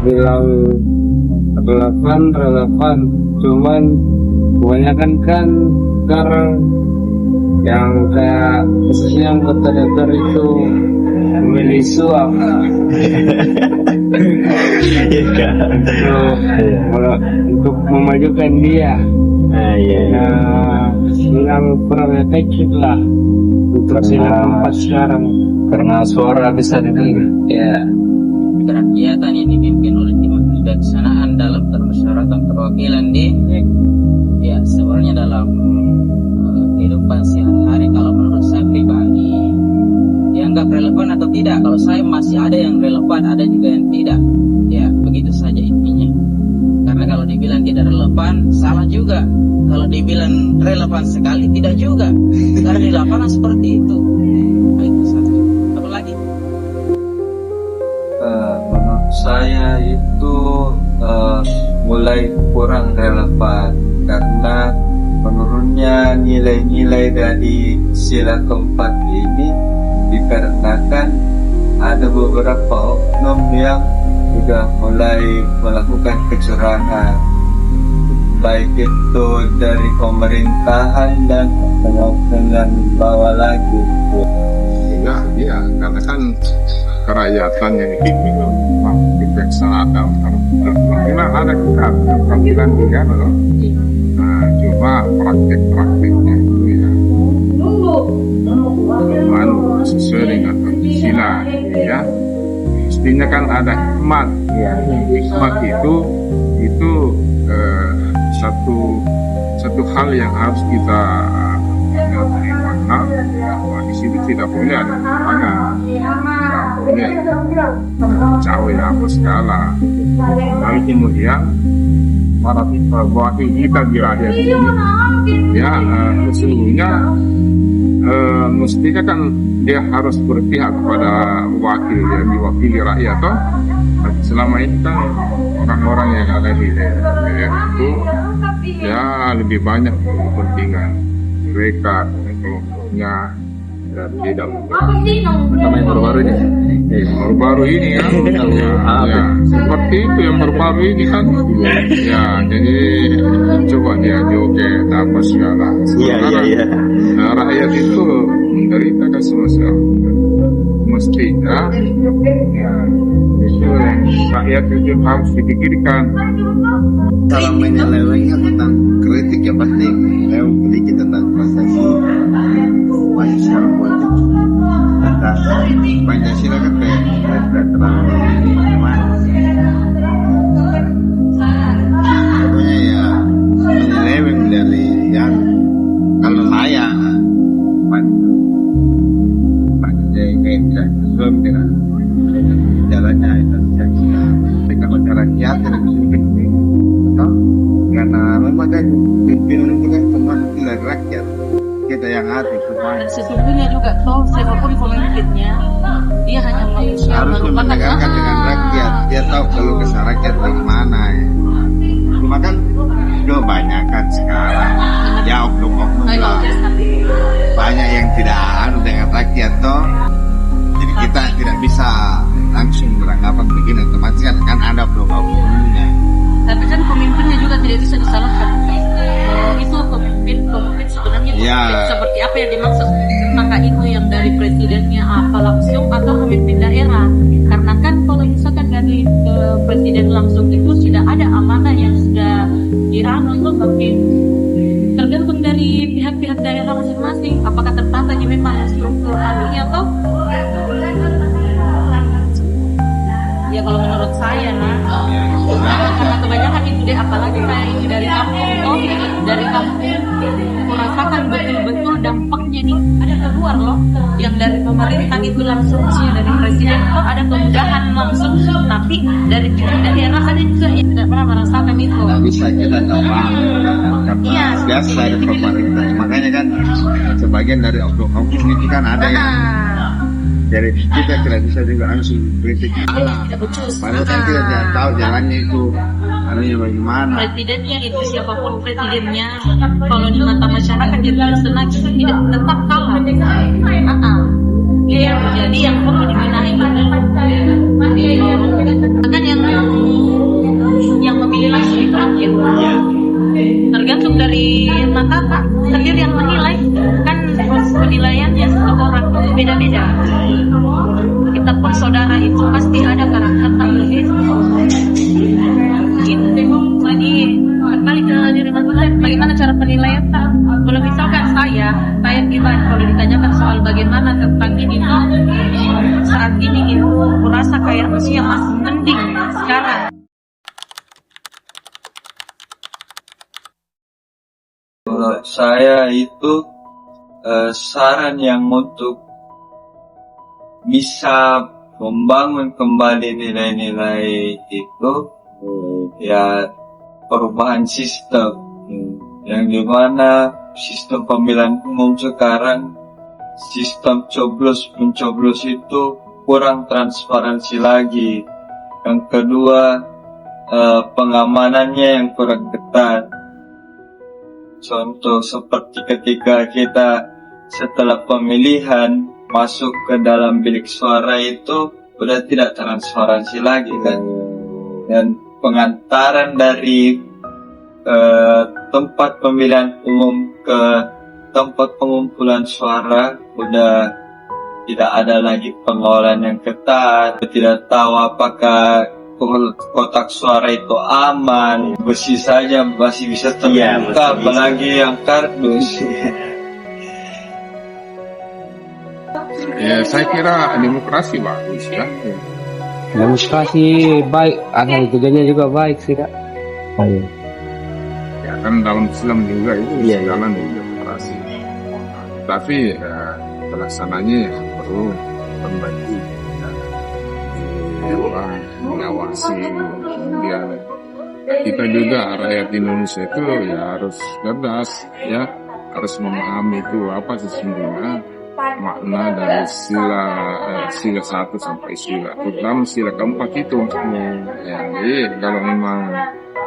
bilang relevan, cuman kebanyakan kan sekarang yang kayak khususnya yang kota Depok itu memilih suap untuk memajukan dia. Bilang kurang efektif lah untuk sila keempat sekarang karena suara bisa didengar. Kerakyatan yang dipimpin oleh tim kebijaksanaan dalam permusyawaratan perwakilan di sebenarnya dalam kehidupan sehari-hari, kalau menurut saya pribadi dianggap relevan atau tidak. Kalau saya masih ada yang relevan, ada juga yang tidak, begitu saja intinya. Karena kalau dibilang tidak relevan, salah juga. Kalau dibilang relevan sekali, tidak juga. Karena di lapangan seperti itu. Itu saja. Apa lagi? Menurut saya itu mulai kurang relevan karena menurunnya nilai-nilai dari sila keempat ini dikarenakan ada beberapa oknum yang sudah mulai melakukan kecurangan, baik itu dari pemerintahan dan dengan bawah lagi. Karena kan kerakyatan yang dipimpin kebijaksanaan memang ada keterampilan juga loh. Cuma praktik-praktiknya itu cuman sesuai dengan sila mestinya kan ada hikmat. Hikmat itu satu hal yang harus kita makna bahwa di situ tidak boleh ada kekurangan, tidak boleh cawe apa segala. Lalu kemudian para wakil kita di rakyat ini sesungguhnya mestinya kan dia harus berpihak kepada wakil yang diwakili rakyat toh. Selama ini kan orang-orang yang ada di daerah itu lebih banyak kepentingan mereka, kelompoknya, dan tidak Sama yang baru-baru ini. Baru-baru ini kan seperti itu yang baru-baru ini kan jadi coba dia joget apa segala. Rakyat itu menderita kan semasa mestinya itu rakyat itu harus dipikirkan. Kalau menyelewengnya tentang kritik yang pasti sedikit tentang prestasi secara politik. Pancasila kan tidak terlalu pokoknya menyeleweng dari yang kalau saya kayak tidak sesuai dengan jalannya itu ketika masyarakat tidak bisa karena memang kan pimpinan itu kan semua dari rakyat, kita yang hati semua. Dan sesungguhnya juga siapapun pemimpinnya, dia hanya manusia harus mendengarkan dengan rakyat, dia tahu kalau kesal rakyat bagaimana Cuma kan kebanyakan sekarang oknum-oknum banyak yang tidak dengan rakyat toh. Jadi kita tidak bisa langsung beranggapan begini, otomatis kan ada oknum-oknumnya. Tapi kan pemimpinnya juga tidak bisa disalahkan. Itu pemimpin sebenarnya seperti apa yang dimaksud, maka itu yang dari presidennya apa langsung atau pemimpin daerah. Karena kan kalau misalkan dari presiden langsung itu sudah ada amanah yang sudah dianut, tapi tergantung dari pihak-pihak daerah masing-masing apakah tertata memang struktur anunya atau kalau menurut saya karena kebanyakan itu deh, apalagi kayak ini dari kampung merasakan betul-betul dampaknya nih. Ada keluar loh yang dari pemerintah itu langsung dari presiden ada kemudahan langsung, tapi dari daerah ada juga yang tidak pernah merasakan itu. Tidak bisa kita gampang karena biasa dari pemerintah, makanya kan sebagian dari oknum-oknum itu kan ada yang jadi kita tidak bisa juga langsung kritik. Padahal kan kita tidak tahu jalannya itu anunya bagaimana. Presidennya itu siapapun presidennya, kalau di mata masyarakat dia senang tidak tetap kalah. Jadi yang perlu dibenahi kan yang bagaimana tentang ini tuh saat ini itu merasa kayak manusia masih mending sekarang. Menurut saya itu saran yang untuk bisa membangun kembali nilai-nilai itu ya perubahan sistem yang dimana sistem pemilihan umum sekarang sistem coblos mencoblos itu kurang transparansi lagi. Yang kedua pengamanannya yang kurang ketat. Contoh seperti ketika kita setelah pemilihan masuk ke dalam bilik suara itu udah tidak transparansi lagi kan, dan pengantaran dari tempat pemilihan umum ke tempat pengumpulan suara udah tidak ada lagi pengelolaan yang ketat, tidak tahu apakah kotak suara itu aman, besi saja masih bisa terbuka, apalagi yang kardus. Ya, saya kira demokrasi bagus ya. Demonstrasi baik, tujuannya juga baik sih kak. Ya kan dalam Islam juga itu jalan demokrasi. Tapi pelaksananya ya perlu membantu. Mengawasi, kemudian kita juga rakyat Indonesia itu ya harus cerdas ya, harus memahami itu apa sesungguhnya makna dari sila 1 sampai terutama sila keempat itu ya. Jadi kalau memang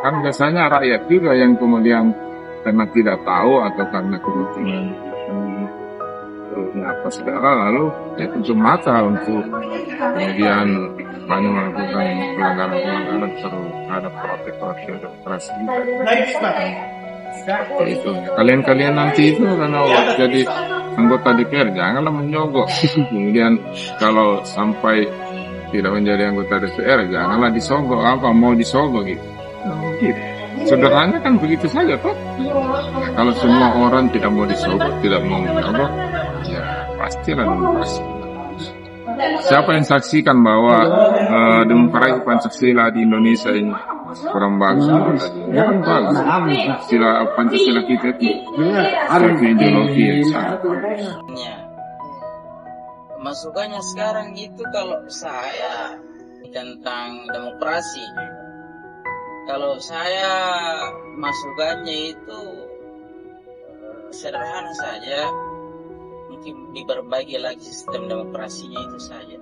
kan biasanya rakyat juga yang kemudian karena tidak tahu atau karena kebutuhan apa saudara lalu ya tentu mata untuk kemudian banyak melakukan pelanggaran terhadap praktik demokrasi itu. Kalian nanti itu karena jadi anggota DPR janganlah menyogok. Kemudian kalau sampai tidak menjadi anggota DPR janganlah disogok, apa mau disogok gitu. Sederhana kan begitu saja toh. Kalau semua orang tidak mau disogok, tidak mau menyogok, ya pastilah demokrasi. Siapa yang saksikan bahwa demokrasi Pancasila di Indonesia ini kurang bagus? Ya kan bagus. Sila Pancasila kita itu satu ideologi yang sangat Masukannya sekarang itu kalau saya tentang demokrasi, kalau saya masukannya itu sederhana saja, mungkin diperbaiki lagi sistem demokrasinya itu saja.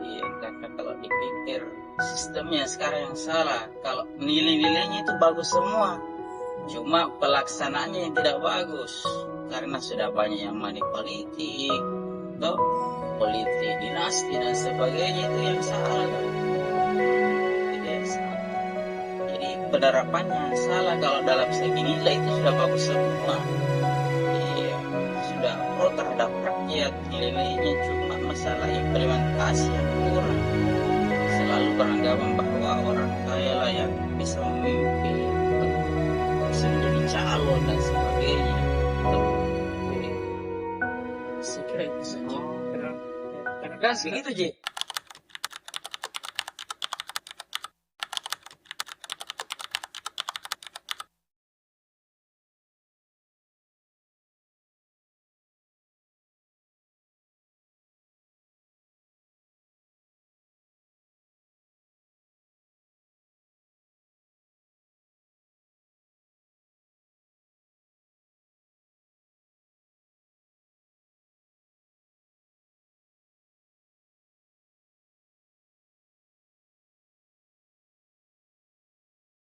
Iya, karena kalau dipikir sistemnya sekarang yang salah, kalau nilai-nilainya itu bagus semua, cuma pelaksanaannya yang tidak bagus karena sudah banyak yang politik, toh politik dinasti dan sebagainya itu yang salah. Itu yang salah. Jadi penerapannya yang salah. Kalau dalam segi nilai itu sudah bagus semua. Sudah pro terhadap rakyat, nilainya cuma masalah implementasi yang kurang. Selalu beranggapan bahwa orang kaya lah yang bisa memimpin, bisa menjadi calon dan sebagainya. Jadi, saya kira itu saja. Terima kasih gitu, Ji.